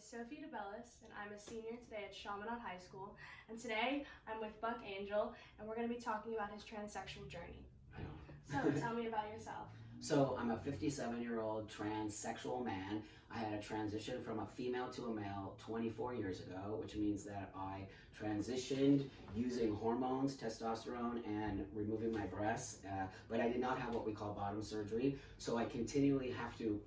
is Sophie DeBellis, and I'm a senior today at Chaminade High School. And today I'm with Buck Angel, and we're going to be talking about his transsexual journey. I know. So tell me about yourself. So I'm a 57-year-old transsexual man. I had a transition from a female to a male 24 years ago, which means that I transitioned using hormones, testosterone, and removing my breasts. But I did not have what we call bottom surgery, so I continually have to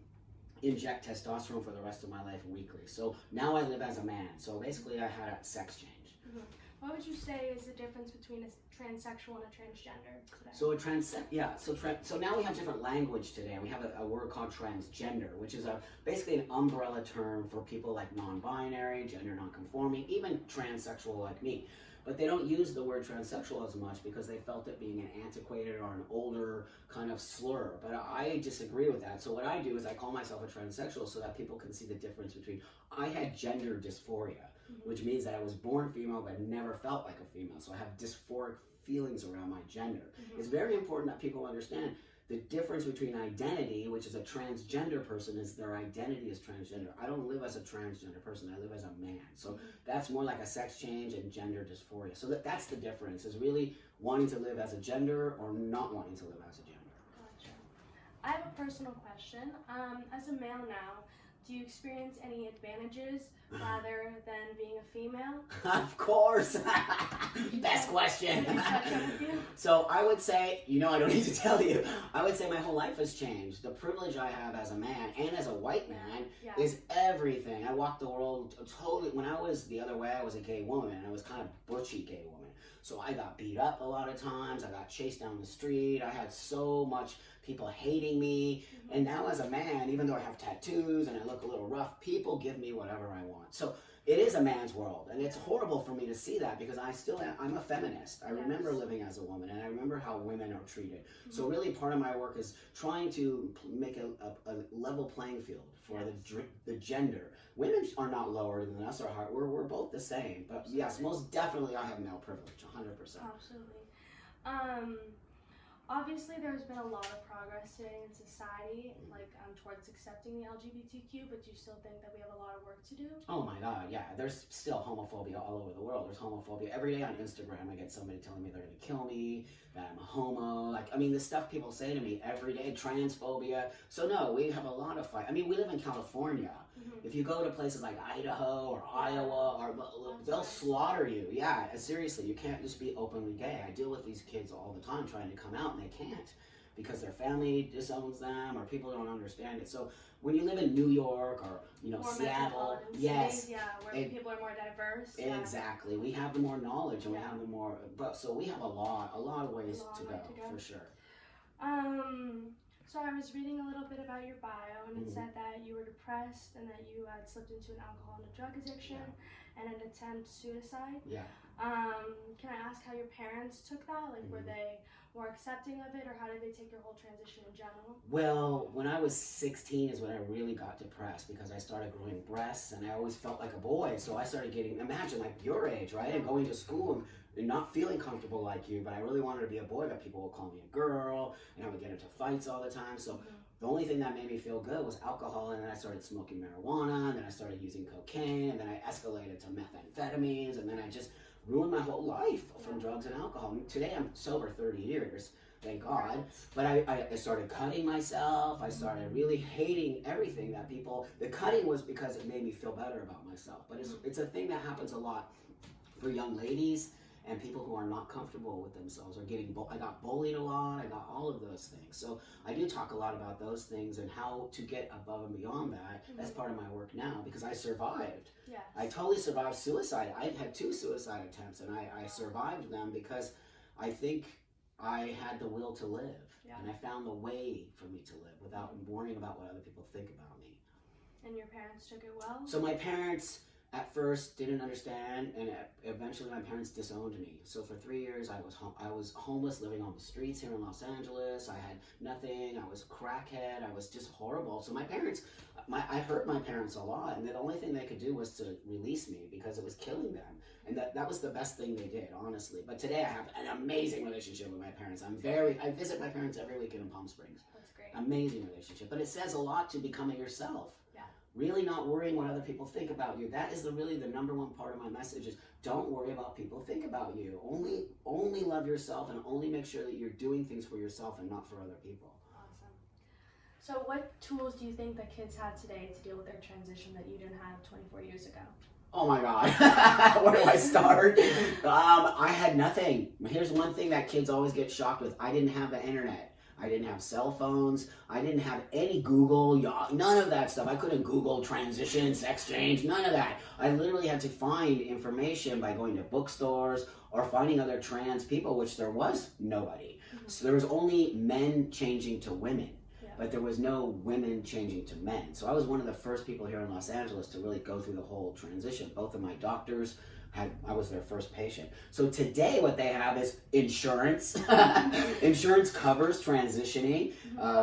inject testosterone for the rest of my life weekly. So now I live as a man. So basically I had a sex change. Mm-hmm. What would you say is the difference between a transsexual and a transgender today? So now we have different language today. We have a word called transgender, which is basically an umbrella term for people like non-binary, gender non-conforming, even transsexual like me. But they don't use the word transsexual as much because they felt it being an antiquated or an older kind of slur. But I disagree with that. So what I do is I call myself a transsexual so that people can see the difference between, I had gender dysphoria, which means that I was born female but never felt like a female. So I have dysphoric feelings around my gender. It's very important that people understand the difference between identity, which is a transgender person, is their identity is transgender. I don't live as a transgender person, I live as a man. So that's more like a sex change and gender dysphoria. So that's the difference, is really wanting to live as a gender or not wanting to live as a gender. Gotcha. I have a personal question. As a male now, do you experience any advantages rather than being a female? Of course. Best question. So I would say, I don't need to tell you, I would say my whole life has changed. The privilege I have as a man and as a white man is everything. I walked the world totally, when I was the other way, I was a gay woman, and I was kind of butchy gay woman. So I got beat up a lot of times, I got chased down the street, I had so much people hating me, and now as a man, even though I have tattoos and I look a little rough, people give me whatever I want. So it is a man's world, and it's horrible for me to see that because I'm a feminist. I remember living as a woman, and I remember how women are treated. So really part of my work is trying to make a level playing field for the gender. Women are not lower than us or higher. We're both the same. But yes, most definitely I have male privilege, 100%. Absolutely. Obviously, there's been a lot of progress today in society, towards accepting the LGBTQ, but do you still think that we have a lot of work to do? Oh my God, yeah. There's still homophobia all over the world. There's homophobia every day on Instagram. I get somebody telling me they're going to kill me, that I'm a homo. The stuff people say to me every day, transphobia. So no, we have a lot of fight. We live in California. If you go to places like Idaho or Iowa, they'll slaughter you. Yeah, seriously, you can't just be openly gay. I deal with these kids all the time trying to come out, and they can't because their family disowns them or people don't understand it. So when you live in New York or Seattle, yes, where people are more diverse. Exactly, we have the more knowledge and we have the more. So we have a lot of ways to go for sure. So I was reading a little bit about your bio, and it said that you were depressed and that you had slipped into an alcohol and a drug addiction and an attempt suicide. Yeah. Can I ask how your parents took that? Were they more accepting of it, or how did they take your whole transition in general? Well, when I was 16 is when I really got depressed because I started growing breasts and I always felt like a boy. So I started getting, imagine like your age, right? And going to school and not feeling comfortable like you, but I really wanted to be a boy, but people would call me a girl and I would get into fights all the time. So the only thing that made me feel good was alcohol, and then I started smoking marijuana, and then I started using cocaine, and then I escalated to methamphetamines, and then I just ruined my whole life from drugs and alcohol. Today I'm sober 30 years, thank God, but I started cutting myself. I started really hating everything that people, the cutting was because it made me feel better about myself, but it's a thing that happens a lot for young ladies and people who are not comfortable with themselves, or I got bullied a lot, I got all of those things. So I do talk a lot about those things and how to get above and beyond that. That's part of my work now because I survived. Yes. I totally survived suicide. I had 2 suicide attempts and I survived them because I think I had the will to live. And I found the way for me to live without worrying about what other people think about me. And your parents took it well? So my parents at first didn't understand, and eventually my parents disowned me. So for 3 years I was homeless, living on the streets here in Los Angeles. I had nothing. I was a crackhead. I was just horrible. So my parents, I hurt my parents a lot, and the only thing they could do was to release me because it was killing them. And that was the best thing they did, honestly. But today I have an amazing relationship with my parents. I visit my parents every weekend in Palm Springs. That's great. Amazing relationship. But it says a lot to becoming yourself. Yeah. really not worrying what other people think about you. That is really the number one part of my message is don't worry about people think about you. Only love yourself and only make sure that you're doing things for yourself and not for other people. Awesome. So what tools do you think that kids have today to deal with their transition that you didn't have 24 years ago? Oh my God, where do I start? I had nothing. Here's one thing that kids always get shocked with. I didn't have the internet. I didn't have cell phones. I didn't have any Google, none of that stuff. I couldn't Google transition, sex change, none of that. I literally had to find information by going to bookstores or finding other trans people, which there was nobody. Mm-hmm. So there was only men changing to women. Yeah. But there was no women changing to men. So I was one of the first people here in Los Angeles to really go through the whole transition. Both of my doctors I was their first patient. So today what they have is insurance. Insurance covers transitioning.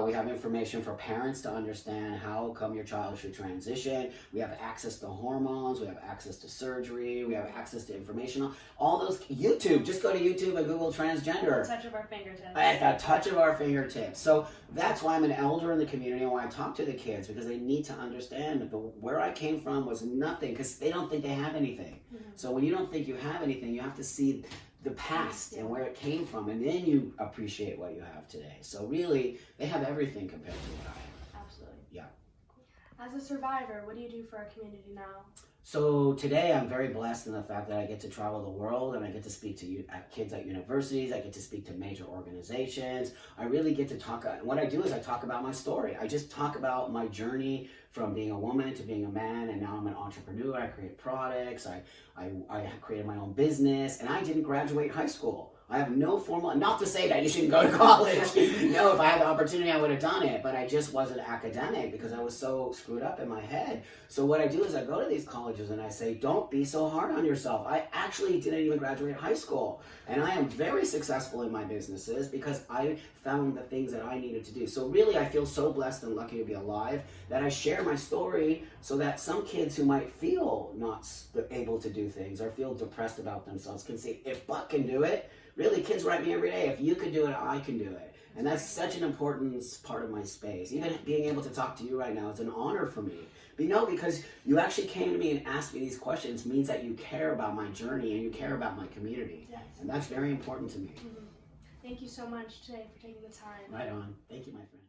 We have information for parents to understand how come your child should transition. We have access to hormones. We have access to surgery. We have access to information. All those, YouTube, just go to YouTube and Google transgender. At the touch of our fingertips. At the touch of our fingertips. So that's why I'm an elder in the community and why I talk to the kids, because they need to understand that where I came from was nothing, because they don't think they have anything. So when you don't think you have anything, you have to see the past and where it came from, and then you appreciate what you have today. So really, they have everything compared to what I have. Absolutely. Yeah. As a survivor, what do you do for our community now? So today I'm very blessed in the fact that I get to travel the world and I get to speak to kids at universities. I get to speak to major organizations. I really get to talk. What I do is I talk about my story. I just talk about my journey from being a woman to being a man, and now I'm an entrepreneur. I create products. I created my own business, and I didn't graduate high school. I have no formal, not to say that you shouldn't go to college. No, if I had the opportunity, I would have done it, but I just wasn't academic because I was so screwed up in my head. So what I do is I go to these colleges and I say, don't be so hard on yourself. I actually didn't even graduate high school, and I am very successful in my businesses because I found the things that I needed to do. So really, I feel so blessed and lucky to be alive that I share my story so that some kids who might feel not able to do things or feel depressed about themselves can say, if Buck can do it, really, kids write me every day, if you could do it, I can do it. And that's such an important part of my space. Even being able to talk to you right now is an honor for me. But because you actually came to me and asked me these questions means that you care about my journey and you care about my community. Yes. And that's very important to me. Thank you so much today for taking the time. Right on. Thank you, my friend.